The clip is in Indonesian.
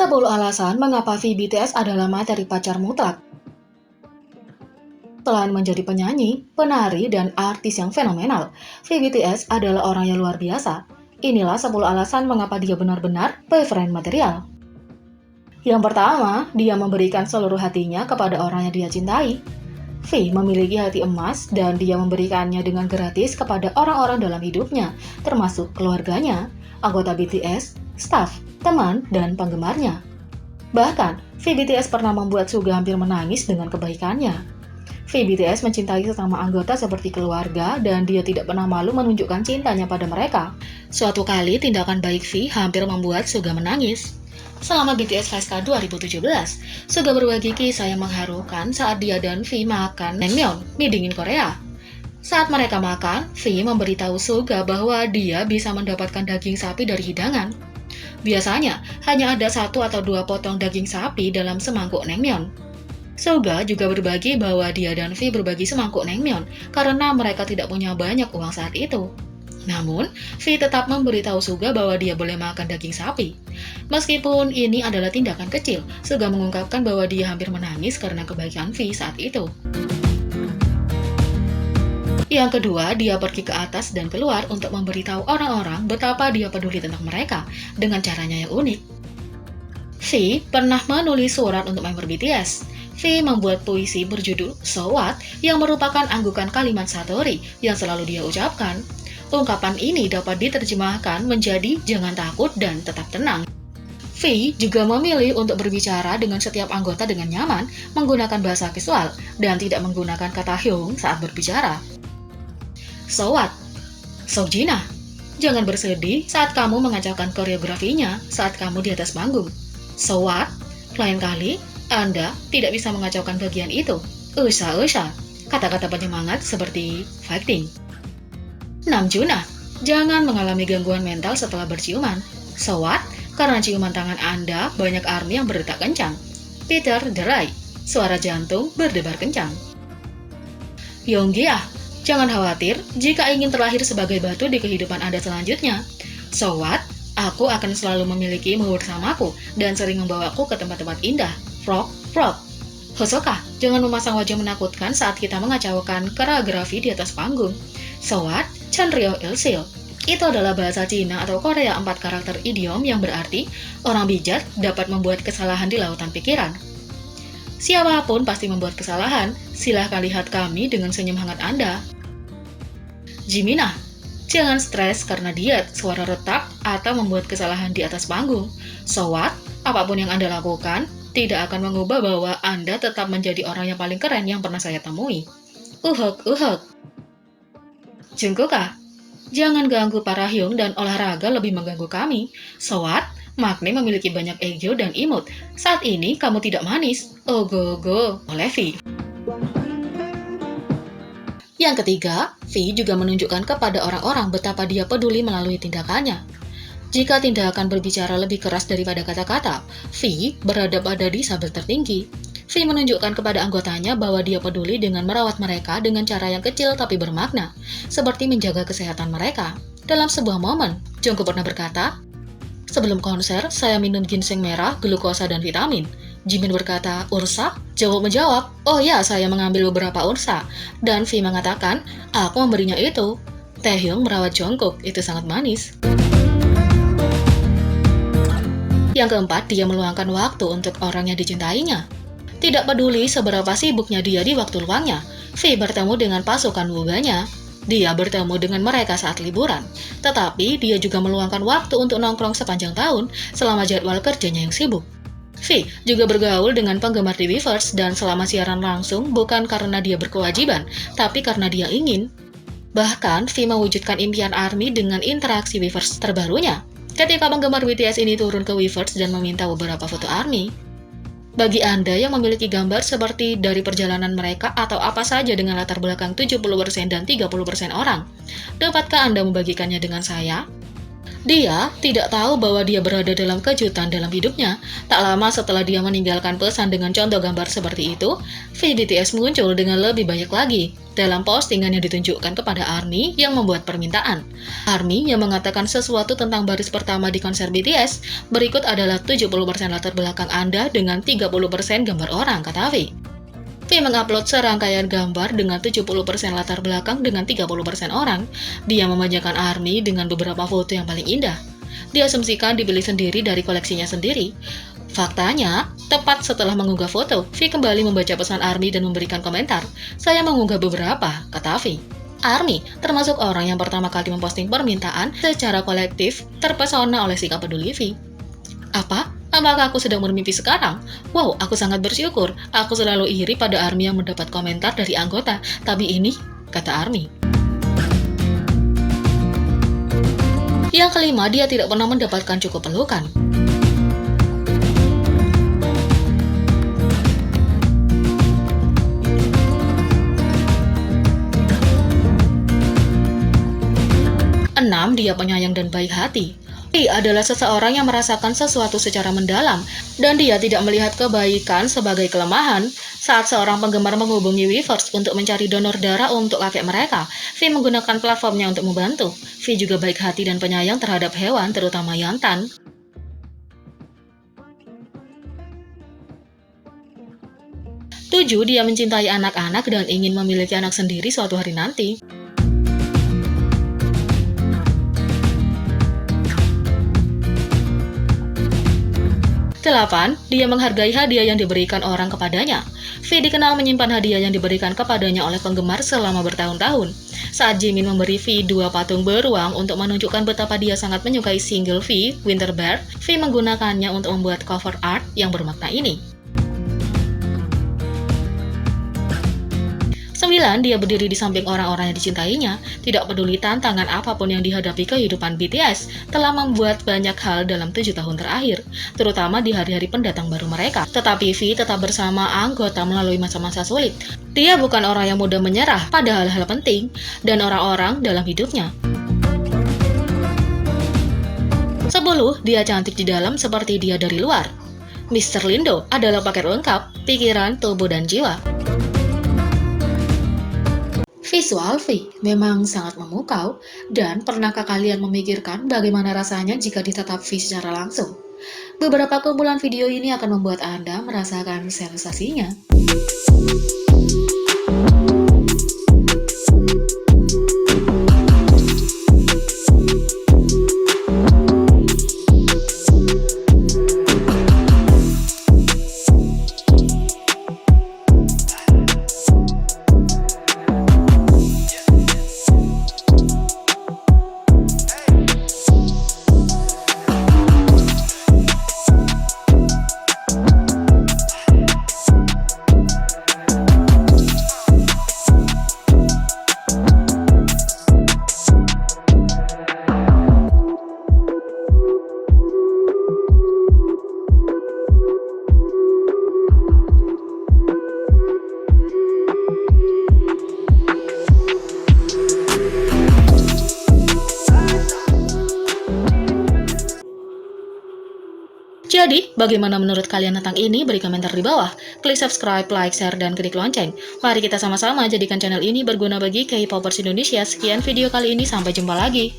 10 alasan mengapa V BTS adalah materi pacar mutlak. Selain menjadi penyanyi, penari, dan artis yang fenomenal, V BTS adalah orang yang luar biasa. Inilah 10 alasan mengapa dia benar-benar boyfriend material. Yang pertama, dia memberikan seluruh hatinya kepada orang yang dia cintai. V memiliki hati emas dan dia memberikannya dengan gratis kepada orang-orang dalam hidupnya, termasuk keluarganya, anggota BTS, staf, teman, dan penggemarnya. Bahkan, V BTS pernah membuat Suga hampir menangis dengan kebaikannya. V BTS mencintai sesama anggota seperti keluarga dan dia tidak pernah malu menunjukkan cintanya pada mereka. Suatu kali, tindakan baik V hampir membuat Suga menangis. Selama BTS Fiesta 2017, Suga berbagi kisah yang mengharukan saat dia dan V makan naengmyeon, mie dingin Korea. Saat mereka makan, V memberitahu Suga bahwa dia bisa mendapatkan daging sapi dari hidangan. Biasanya, hanya ada 1 atau 2 potong daging sapi dalam semangkuk naengmyeon. Suga juga berbagi bahwa dia dan V berbagi semangkuk naengmyeon karena mereka tidak punya banyak uang saat itu. Namun, V tetap memberitahu Suga bahwa dia boleh makan daging sapi. Meskipun ini adalah tindakan kecil, Suga mengungkapkan bahwa dia hampir menangis karena kebaikan V saat itu. Yang kedua, dia pergi ke atas dan keluar untuk memberitahu orang-orang betapa dia peduli tentang mereka dengan caranya yang unik. V pernah menulis surat untuk member BTS. V membuat puisi berjudul So What yang merupakan anggukan kalimat Satori yang selalu dia ucapkan. Ungkapan ini dapat diterjemahkan menjadi jangan takut dan tetap tenang. V juga memilih untuk berbicara dengan setiap anggota dengan nyaman, menggunakan bahasa visual, dan tidak menggunakan kata hyung saat berbicara. So what? Seokjina, jangan bersedih saat kamu mengacaukan koreografinya saat kamu di atas panggung. So what? Lain kali, Anda tidak bisa mengacaukan bagian itu. Usha, kata-kata penyemangat seperti fighting. Namjoon, jangan mengalami gangguan mental setelah berciuman. So what? Karena ciuman tangan Anda, banyak ARMY yang berdetak kencang. Peter derai, suara jantung berdebar kencang. Yoongi, jangan khawatir jika ingin terlahir sebagai batu di kehidupan Anda selanjutnya. So what? Aku akan selalu memilikimu bersamaku dan sering membawaku ke tempat-tempat indah. Frog. Hosoka, jangan memasang wajah menakutkan saat kita mengacaukan koreografi di atas panggung. So what? Chanryo ilsil. Itu adalah bahasa Cina atau Korea 4 karakter idiom yang berarti orang bijak dapat membuat kesalahan di lautan pikiran. Siapapun pasti membuat kesalahan, silahkan lihat kami dengan senyum hangat Anda. Jimina, jangan stres karena diet, suara retak, atau membuat kesalahan di atas panggung. So what? Apapun yang Anda lakukan, tidak akan mengubah bahwa Anda tetap menjadi orang yang paling keren yang pernah saya temui. Uhuk. Jungkook, jangan ganggu para hyung dan olahraga lebih mengganggu kami. So what? Maknae memiliki banyak ego dan imut. Saat ini kamu tidak manis. Oh go, oleh V. Yang ketiga, V juga menunjukkan kepada orang-orang betapa dia peduli melalui tindakannya. Jika tindakan berbicara lebih keras daripada kata-kata, V berada di sabel tertinggi. V menunjukkan kepada anggotanya bahwa dia peduli dengan merawat mereka dengan cara yang kecil tapi bermakna, seperti menjaga kesehatan mereka. Dalam sebuah momen, Jungkook pernah berkata, "Sebelum konser, saya minum ginseng merah, glukosa, dan vitamin." Jimin berkata, "Ursa?" Jungkook menjawab, "Oh ya, saya mengambil beberapa ursa." Dan V mengatakan, "Aku memberinya itu." Taehyung merawat Jungkook, itu sangat manis. Yang keempat, dia meluangkan waktu untuk orang yang dicintainya. Tidak peduli seberapa sibuknya dia di waktu luangnya, V bertemu dengan pasukan wuganya. Dia bertemu dengan mereka saat liburan, tetapi dia juga meluangkan waktu untuk nongkrong sepanjang tahun selama jadwal kerjanya yang sibuk. V juga bergaul dengan penggemar di Weverse dan selama siaran langsung bukan karena dia berkewajiban, tapi karena dia ingin. Bahkan, V mewujudkan impian ARMY dengan interaksi Weverse terbarunya, ketika penggemar BTS ini turun ke Weverse dan meminta beberapa foto ARMY. Bagi Anda yang memiliki gambar seperti dari perjalanan mereka atau apa saja dengan latar belakang 70% dan 30% orang, dapatkah Anda membagikannya dengan saya? Dia tidak tahu bahwa dia berada dalam kejutan dalam hidupnya. Tak lama setelah dia meninggalkan pesan dengan contoh gambar seperti itu, V BTS muncul dengan lebih banyak lagi. Dalam postingan yang ditunjukkan kepada ARMY yang membuat permintaan. ARMY yang mengatakan sesuatu tentang baris pertama di konser BTS, berikut adalah 70% latar belakang Anda dengan 30% gambar orang, kata V. V mengupload serangkaian gambar dengan 70% latar belakang dengan 30% orang. Dia memanjakan ARMY dengan beberapa foto yang paling indah. Diasumsikan dipilih sendiri dari koleksinya sendiri. Faktanya, tepat setelah mengunggah foto, V kembali membaca pesan ARMY dan memberikan komentar. Saya mengunggah beberapa, kata V. ARMY, termasuk orang yang pertama kali memposting permintaan secara kolektif, terpesona oleh sikap peduli V. Apakah aku sedang bermimpi sekarang? Wow, aku sangat bersyukur. Aku selalu iri pada ARMY yang mendapat komentar dari anggota. Tapi ini, kata ARMY. Yang kelima, dia tidak pernah mendapatkan cukup pelukan. Enam, dia penyayang dan baik hati. Dia adalah seseorang yang merasakan sesuatu secara mendalam, dan dia tidak melihat kebaikan sebagai kelemahan. Saat seorang penggemar menghubungi Weverse untuk mencari donor darah untuk kakek mereka, V menggunakan platformnya untuk membantu. V juga baik hati dan penyayang terhadap hewan, terutama jantan. 7. Dia mencintai anak-anak dan ingin memiliki anak sendiri suatu hari nanti. 8. Dia menghargai hadiah yang diberikan orang kepadanya. V dikenal menyimpan hadiah yang diberikan kepadanya oleh penggemar selama bertahun-tahun. Saat Jimin memberi V 2 patung beruang untuk menunjukkan betapa dia sangat menyukai single V, Winter Bear, V menggunakannya untuk membuat cover art yang bermakna ini. 9. Dia berdiri di samping orang-orang yang dicintainya, tidak peduli tantangan apapun yang dihadapi kehidupan BTS, telah membuat banyak hal dalam 7 tahun terakhir, terutama di hari-hari pendatang baru mereka. Tetapi V tetap bersama anggota melalui masa-masa sulit. Dia bukan orang yang mudah menyerah pada hal-hal penting dan orang-orang dalam hidupnya. 10. Dia cantik di dalam seperti dia dari luar. Mr. Lindo adalah paket lengkap, pikiran, tubuh, dan jiwa. Visual V memang sangat memukau, dan pernahkah kalian memikirkan bagaimana rasanya jika ditatap V secara langsung? Beberapa kumpulan video ini akan membuat Anda merasakan sensasinya. Jadi, bagaimana menurut kalian tentang ini? Beri komentar di bawah. Klik subscribe, like, share, dan klik lonceng. Mari kita sama-sama jadikan channel ini berguna bagi K-popers Indonesia. Sekian video kali ini, sampai jumpa lagi.